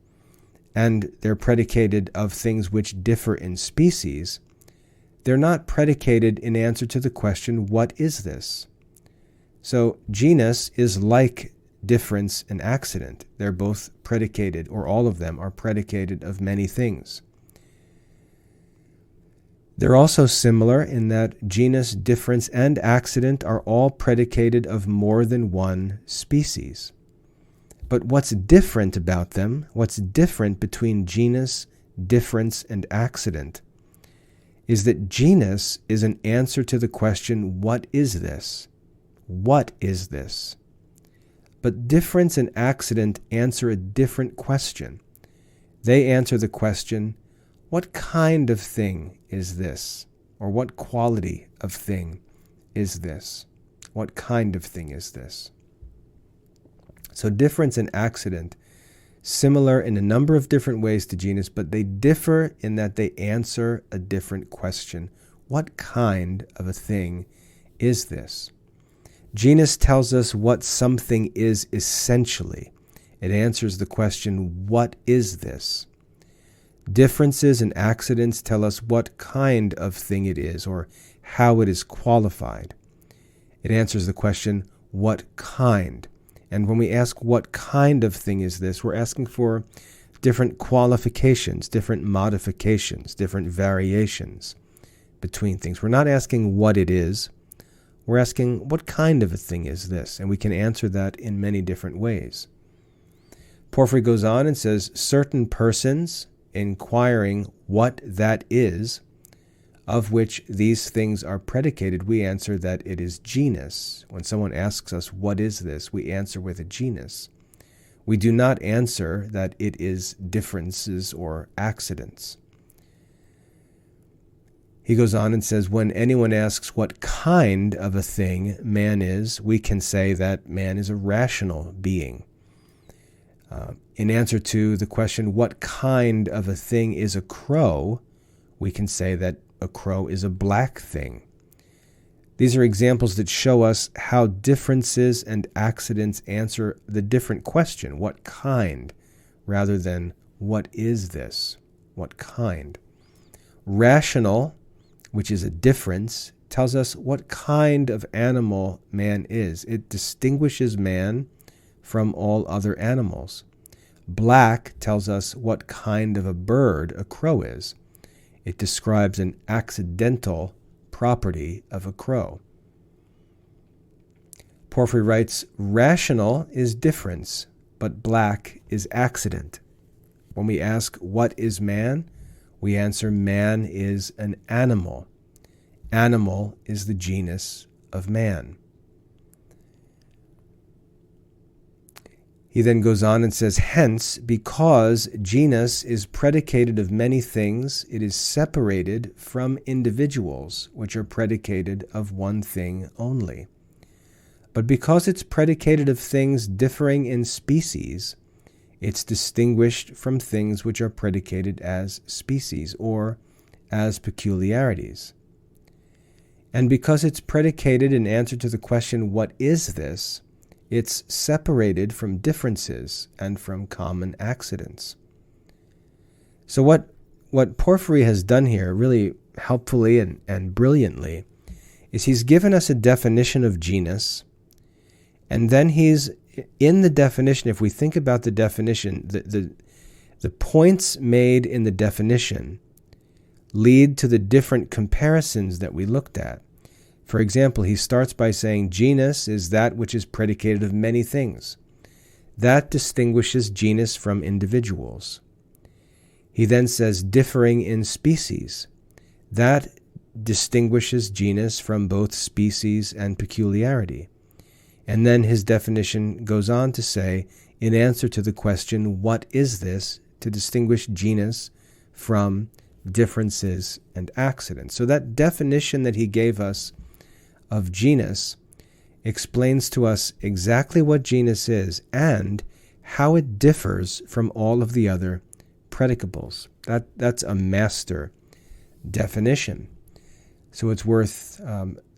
and they're predicated of things which differ in species, they're not predicated in answer to the question, what is this? So genus is like difference and accident. They're both predicated, or all of them are predicated of many things. They're also similar in that genus, difference, and accident are all predicated of more than one species. But what's different about them, what's different between genus, difference, and accident, is that genus is an answer to the question, what is this? What is this? But difference and accident answer a different question. They answer the question, what kind of thing is this? Or what quality of thing is this? What kind of thing is this? So difference and accident, similar in a number of different ways to genus, but they differ in that they answer a different question. What kind of a thing is this? Genus tells us what something is essentially. It answers the question, what is this? Differences and accidents tell us what kind of thing it is or how it is qualified. It answers the question, what kind? And when we ask what kind of thing is this, we're asking for different qualifications, different modifications, different variations between things. We're not asking what it is. We're asking what kind of a thing is this? And we can answer that in many different ways. Porphyry goes on and says, certain persons inquiring what that is, of which these things are predicated, we answer that it is genus. When someone asks us, what is this? We answer with a genus. We do not answer that it is differences or accidents. He goes on and says, when anyone asks what kind of a thing man is, we can say that man is a rational being. In answer to the question, what kind of a thing is a crow, we can say that a crow is a black thing. These are examples that show us how differences and accidents answer the different question, what kind, rather than what is this, what kind. Rational, which is a difference, tells us what kind of animal man is. It distinguishes man from all other animals. Black tells us what kind of a bird a crow is. It describes an accidental property of a crow. Porphyry writes, rational is difference, but black is accident. When we ask, what is man? We answer, man is an animal. Animal is the genus of man. He then goes on and says, hence, because genus is predicated of many things, it is separated from individuals, which are predicated of one thing only. But because it's predicated of things differing in species, it's distinguished from things which are predicated as species or as peculiarities. And because it's predicated in answer to the question, what is this? It's separated from differences and from common accidents. So what Porphyry has done here, really helpfully and brilliantly, is he's given us a definition of genus, and then he's, in the definition, if we think about the definition, the points made in the definition lead to the different comparisons that we looked at. For example, he starts by saying genus is that which is predicated of many things. That distinguishes genus from individuals. He then says differing in species. That distinguishes genus from both species and peculiarity. And then his definition goes on to say, in answer to the question, what is this, to distinguish genus from differences and accidents. So that definition that he gave us of genus explains to us exactly what genus is and how it differs from all of the other predicables. That's a master definition. So it's worth,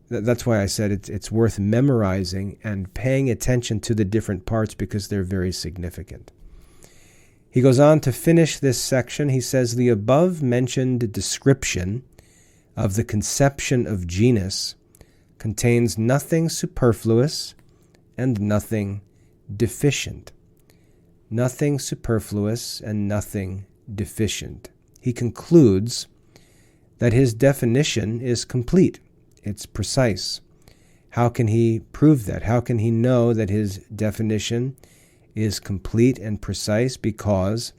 that's why I said it's worth memorizing and paying attention to the different parts because they're very significant. He goes on to finish this section. He says, the above mentioned description of the conception of genus contains nothing superfluous and nothing deficient. Nothing superfluous and nothing deficient. He concludes that his definition is complete. It's precise. How can he prove that? How can he know that his definition is complete and precise? Because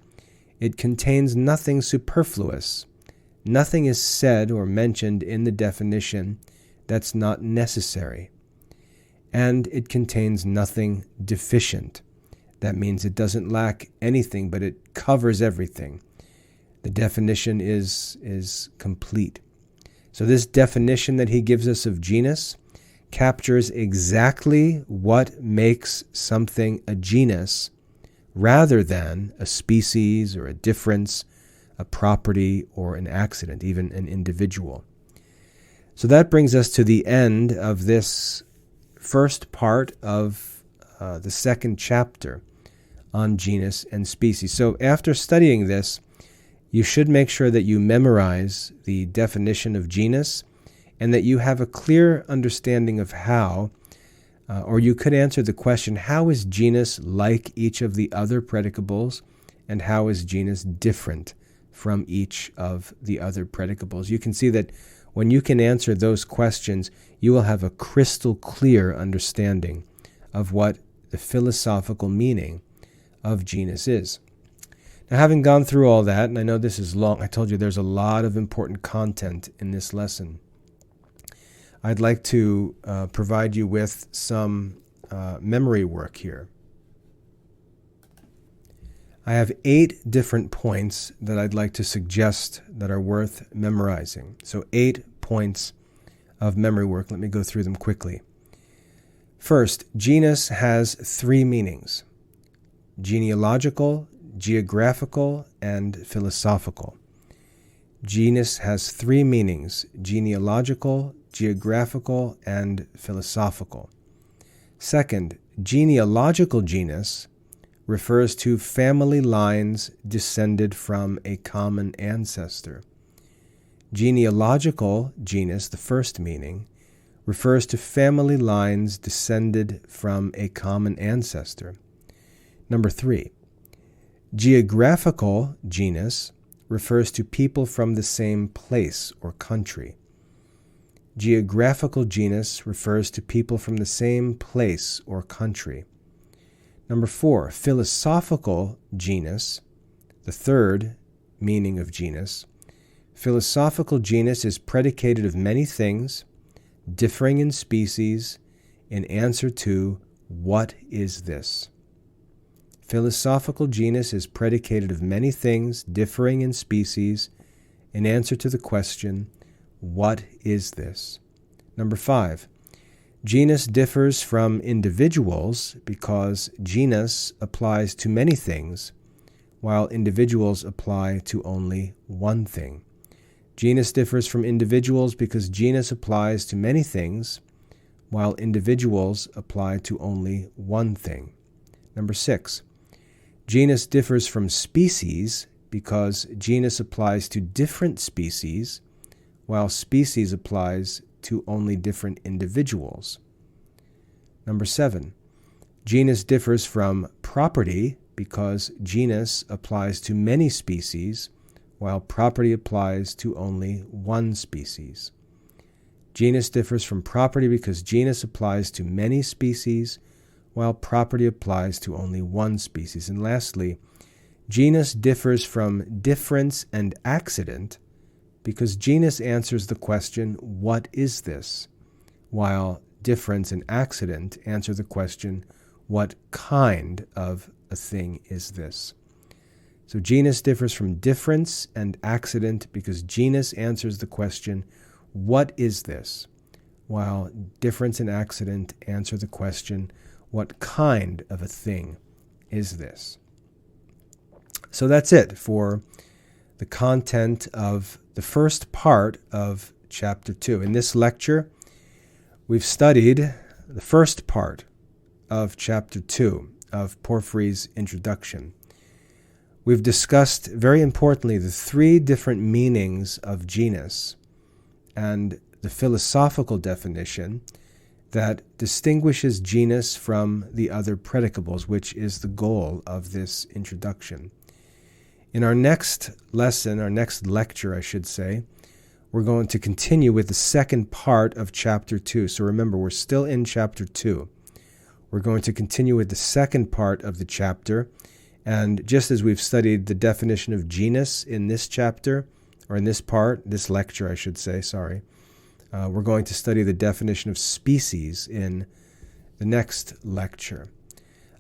it contains nothing superfluous. Nothing is said or mentioned in the definition that's not necessary. And it contains nothing deficient. That means it doesn't lack anything, but it covers everything. The definition is complete. So this definition that he gives us of genus captures exactly what makes something a genus rather than a species or a difference, a property or an accident, even an individual. So that brings us to the end of this first part of the second chapter on genus and species. So after studying this, you should make sure that you memorize the definition of genus and that you have a clear understanding of how, or you could answer the question, how is genus like each of the other predicables, and how is genus different from each of the other predicables? You can see that when you can answer those questions, you will have a crystal clear understanding of what the philosophical meaning of genus is. Now, having gone through all that, and I know this is long, I told you there's a lot of important content in this lesson, I'd like to provide you with some memory work here. I have 8 different points that I'd like to suggest that are worth memorizing. So 8 points of memory work. Let me go through them quickly. First, genus has 3 meanings: genealogical, geographical, and philosophical. Genus has 3 meanings: genealogical, geographical, and philosophical. Second, genealogical genus refers to family lines descended from a common ancestor. Genealogical genus, the first meaning, refers to family lines descended from a common ancestor. Number 3, geographical genus refers to people from the same place or country. Geographical genus refers to people from the same place or country. Number 4, philosophical genus, the third meaning of genus. Philosophical genus is predicated of many things, differing in species, in answer to, what is this? Philosophical genus is predicated of many things, differing in species, in answer to the question, what is this? Number 5, genus differs from individuals because genus applies to many things, while individuals apply to only one thing. Genus differs from individuals because genus applies to many things, while individuals apply to only one thing. Number 6, genus differs from species because genus applies to different species, while species applies to only different individuals. Number 7, genus differs from property because genus applies to many species, while property applies to only one species. Genus differs from property because genus applies to many species, while property applies to only one species. And lastly, genus differs from difference and accident because genus answers the question, what is this? While difference and accident answer the question, what kind of a thing is this? So genus differs from difference and accident because genus answers the question, what is this? While difference and accident answer the question, what kind of a thing is this? So that's it for the content of the first part of Chapter 2. In this lecture, we've studied the first part of Chapter 2 of Porphyry's Introduction. We've discussed, very importantly, the 3 different meanings of genus and the philosophical definition that distinguishes genus from the other predicables, which is the goal of this introduction. In our next lesson, our next lecture, I should say, we're going to continue with the second part of Chapter 2. So remember, we're still in Chapter 2. We're going to continue with the second part of the chapter. And just as we've studied the definition of genus in this chapter, or in this part, this lecture, I should say, we're going to study the definition of species in the next lecture.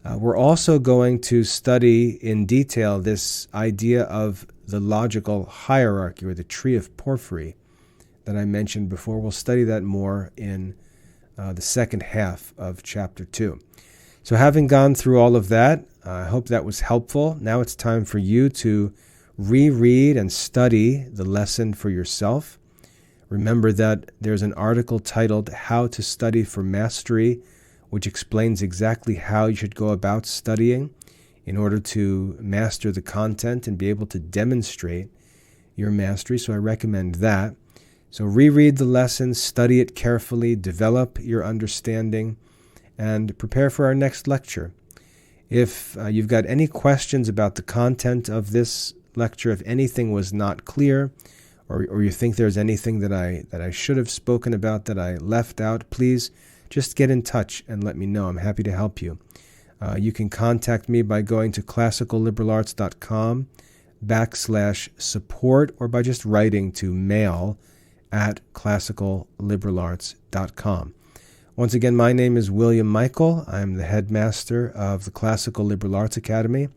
We're also going to study in detail this idea of the logical hierarchy, or the tree of Porphyry, that I mentioned before. We'll study that more in the second half of Chapter 2. So having gone through all of that, I hope that was helpful. Now it's time for you to reread and study the lesson for yourself. Remember that there's an article titled How to Study for Mastery which explains exactly how you should go about studying in order to master the content and be able to demonstrate your mastery. So I recommend that. So reread the lesson, study it carefully, develop your understanding, and prepare for our next lecture. If you've got any questions about the content of this lecture, if anything was not clear, or you think there's anything that I should have spoken about that I left out, please just get in touch and let me know. I'm happy to help you. You can contact me by going to classicalliberalarts.com/support, or by just writing to mail@classicalliberalarts.com. Once again, my name is William Michael. I'm the headmaster of the Classical Liberal Arts Academy,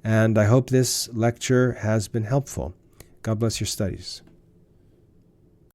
and I hope this lecture has been helpful. God bless your studies.